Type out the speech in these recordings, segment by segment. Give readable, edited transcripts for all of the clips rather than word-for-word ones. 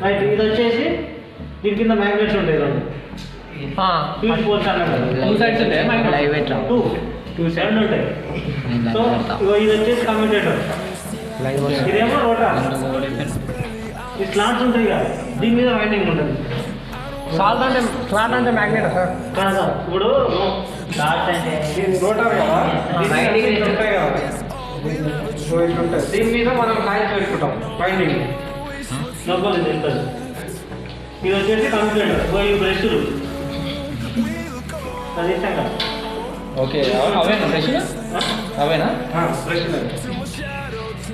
Right. ఇది వచ్చేసి దీని కింద మ్యాగ్నెట్స్ ఉంటాయి రెండు ఫీల్డ్ పోల్స్ అన్నారు. టూ సైడ్స్ ఉంటాయి, టూ సైడ్ ఉంటాయి. సో ఇది వచ్చేసి కమ్యూటేటర్, ఇదేమో రోటర్. ఈ స్లాట్స్ ఉంటాయి కదా, దీని మీద వైండింగ్ ఉంటుంది. స్లాట్ అంటే మ్యాగ్నెట్ సార్ కాదా, ఇప్పుడు స్లాట్స్ అంటే రోటర్ కదా, ఉంటాయి కదా, దీని మీద మనం కాయిల్స్ పెట్టుకుంటాం వైండింగ్. లోపల ఇది ఉంటుంది. ఇది వచ్చేసి కంప్యూటర్, ఈ బ్రష్లు అది ఇస్తాం కదా. ఓకే, అవేనా బ్రష్? అవేనా బ్రష్లు.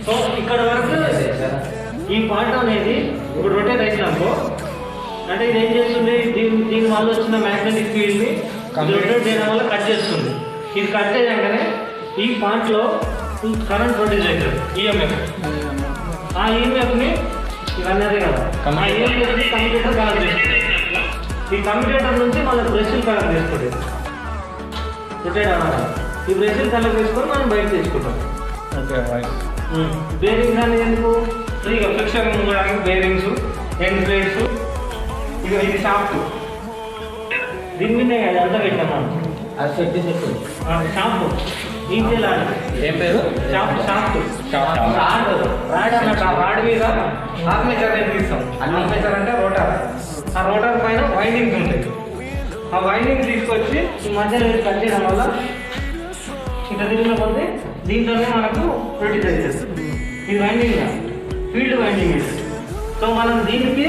సో ఇక్కడ వరకు ఈ పార్ట్ అనేది ఇప్పుడు రొటేట్ అయినాకో అంటే ఇది ఏం చేస్తుంది, దీని వల్ల వచ్చిన మ్యాగ్నెటిక్ ఫీల్డ్ని రొటేట్ చేయడం వల్ల కట్ చేస్తుంది. ఇది కట్ చేయగానే ఈ పార్ట్లో కరెంట్ ప్రొడ్యూస్ అవుతుంది, ఈఎంఎఫ్. ఆ ఈఎంఎఫ్ని ఇవన్నదే కదా, ఆ ఈఎంఎఫ్ని కమ్యూటేటర్ కనెక్ట్ చేస్తుంది. ఈ కమ్యూటేటర్ నుంచి మళ్ళీ బ్రష్లు కనెక్ట్ చేసుకుంటుంది. రొటేట్ అవ్వాలి, ఈ బ్రష్లు కనెక్ట్ చేసుకొని మనం బయట తెచ్చుకుంటాం. ఓకే. బేరింగ్స్ అనేది ఎందుకు, ఇక ఫ్రిక్షన్ ఉండడానికి బేరింగ్స్, ఎండ్ ప్లేట్స్, ఇక ఇది షాఫ్ట్. దీని మీద అంతా పెట్టాం మనం. అది సెట్ షాఫ్ట్ ఈజీలా ఏం పేరు? షాఫ్ట్. రాడ్ అన్నట్టు, రాడ్ మీద ఆర్మేచర్ అనేది తీస్తాం. ఆర్మేచర్ అంటే రోటర్. ఆ రోటర్ పైన వైండింగ్స్ ఉంటాయి. ఆ వైండింగ్ తీసుకొచ్చి ఈ మధ్యలో కట్ చేయడం వల్ల ఇట్లా తిరిగిన కొద్ది దీంట్లోనే మనకు ప్రొడ్యూస్ అవుతుంది. ఇది వైండింగ్, ఫీల్డ్ వైండింగ్ ఇది. సో మనం దీనికి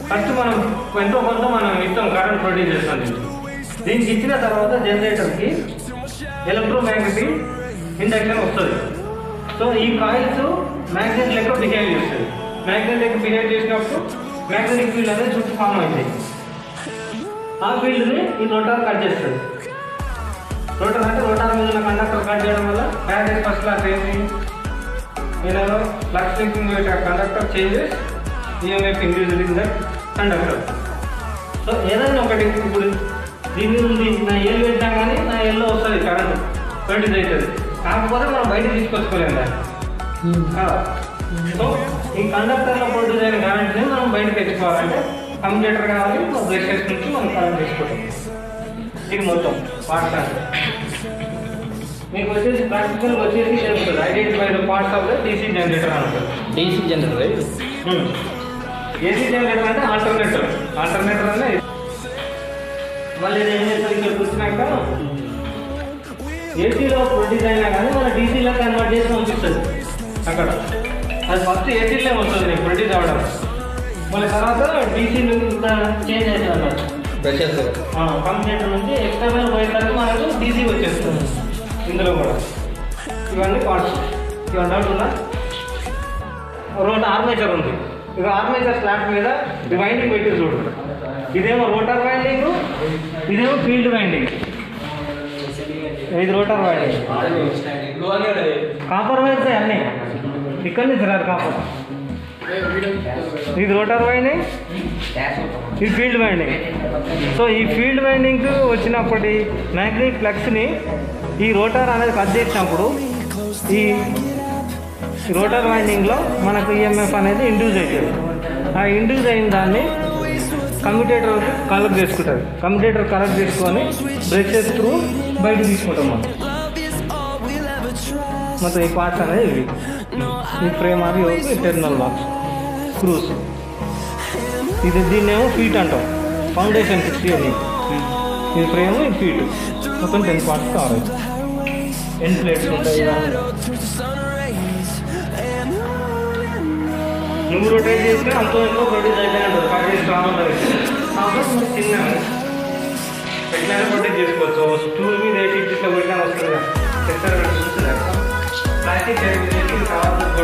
ఫస్ట్ మనం ఎంతో కొంత మనం ఇస్తాం, కరెంట్ ప్రొడ్యూస్ చేస్తాం. దీనికి ఇచ్చిన తర్వాత జనరేటర్కి ఎలక్ట్రోమాగ్నెటిక్ ఇండక్షన్ వస్తుంది. సో ఈ కాయిల్స్ మ్యాగ్నెట్ లెక్క బిహేవ్ చేస్తుంది. మ్యాగ్నెట్ లెక్క బిహేవ్ చేసినప్పుడు మ్యాగ్నెటిక్ ఫీల్డ్ అనేది చుట్టూ ఫామ్ అవుతాయి. ఆ ఫీల్డ్ని ఈ రోటర్ కట్ చేస్తుంది. రోటర్ అంటే రోటర్ మీద ఉన్న కండక్టర్ కట్ చేయడం వల్ల ప్యారేజ్ ఫస్ట్ క్లాస్ ఏంటి, ఏదో flux linking conductor changes EMF individual in that conductor. So ఏదైనా ఒకటి ఇప్పుడు దీని నుండి నా ఏళ్ళు పెట్టినా కానీ నా ఏళ్ళలో వస్తుంది కరెంట్ ప్రొడ్యూస్ అవుతుంది. కాకపోతే మనం బయట తీసుకొచ్చుకోలేము దాన్ని. సో ఈ కండక్టర్లో ప్రొడ్యూస్ అయిన కరెంట్ని మనం బయటకు తెచ్చుకోవాలంటే కమ్యూటేటర్ కావాలి, బ్రషెస్ నుంచి మనం కరెంట్ తీసుకుంటాం. ఇది మొత్తం పార్ట్స్ అంటే మీకు వచ్చేసి ప్రాక్టికల్ వచ్చేసి తెలుస్తుంది. Identify the parts of the DC generator అంటారు. DC generator. ఏసీ జనరేటర్ అంటే ఆల్టర్నేటర్ అనే. మళ్ళీ ఇది ఏం చేస్తారు, ఇక్కడ కూర్చున్నాక ఏసీలో ప్రొడ్యూస్ అయినా కానీ మన డీసీలో కన్వర్ట్ చేసి పంపిస్తుంది అక్కడ. అది ఫస్ట్ ఏసీలో వస్తుంది నీకు ప్రొడ్యూస్ అవ్వడం, మళ్ళీ తర్వాత డీసీ చేంజ్ అవుతుంది అన్నమాట. కంప్యూటర్ నుంచి ఎక్స్టర్నల్ బయటకు మనకు డీసీ వచ్చేస్తుంది. ఇందులో కూడా ఇవన్నీ పార్ట్స్. ఇవన్నీ అవుతుందా, రోటర్ ఆర్మేచర్ ఉంది. ఇక ఆర్మేచర్ స్లాట్ మీద వైండింగ్ పెట్టి చూడు. ఇదేమో రోటర్ వైండింగ్, ఇదేమో ఫీల్డ్ వైండింగ్. ఇది రోటర్ వైండింగ్, కాపర్ వైర్స్ అన్నీ ఇక్కడ నుంచి రాదు కాపర్. ఇది రోటర్ వైండింగ్, ఇది ఫీల్డ్ వైండింగ్. సో ఈ ఫీల్డ్ వైండింగ్ వచ్చినప్పటి మ్యాగ్నెటిక్ ఫ్లక్స్ని ఈ రోటర్ అనేది కట్ చేసినప్పుడు ఈ రోటర్ వైండింగ్లో మనకు ఈఎంఎఫ్ అనేది ఇండ్యూస్ అవుతుంది. ఆ ఇండ్యూస్ అయిన దాన్ని కమ్యూటేటర్ కలెక్ట్ చేసుకుంటుంది. కమ్యూటేటర్ కలెక్ట్ చేసుకొని బ్రషెస్ త్రూ బయట తీసుకుంటాం మనం. మొత్తం ఈ పార్ట్స్ అనేది ఇవి. ఈ ఫ్రేమ్ అది ఇంటర్నల్ బాక్స్ స్క్రూస్. ఇది దీన్నేమో ఫీట్ అంటాం, ఫౌండేషన్ 60 అని. ఇది ఫ్రేమ్, ఇది ఫీట్. మొత్తం 10 పార్ట్స్ కావాలి. ఎండ్ ప్లేట్స్ ఉంటాయి. నువ్వు రొటేట్ చేస్తే అంతో ఎంతో ప్రొడ్యూస్ అయిపోయినా ఉంటుంది. 5 స్ట్రాంగ్ ఉంటుంది. కాబట్టి చిన్న ఎట్లయినా రొటేట్ చేసుకోవచ్చు. స్టూల్ మీద వేసి ఇట్లా పెట్టినా వస్తుంది కదా, చెప్తారు చూస్తుంది. ప్లాస్టిక్ కావాలి.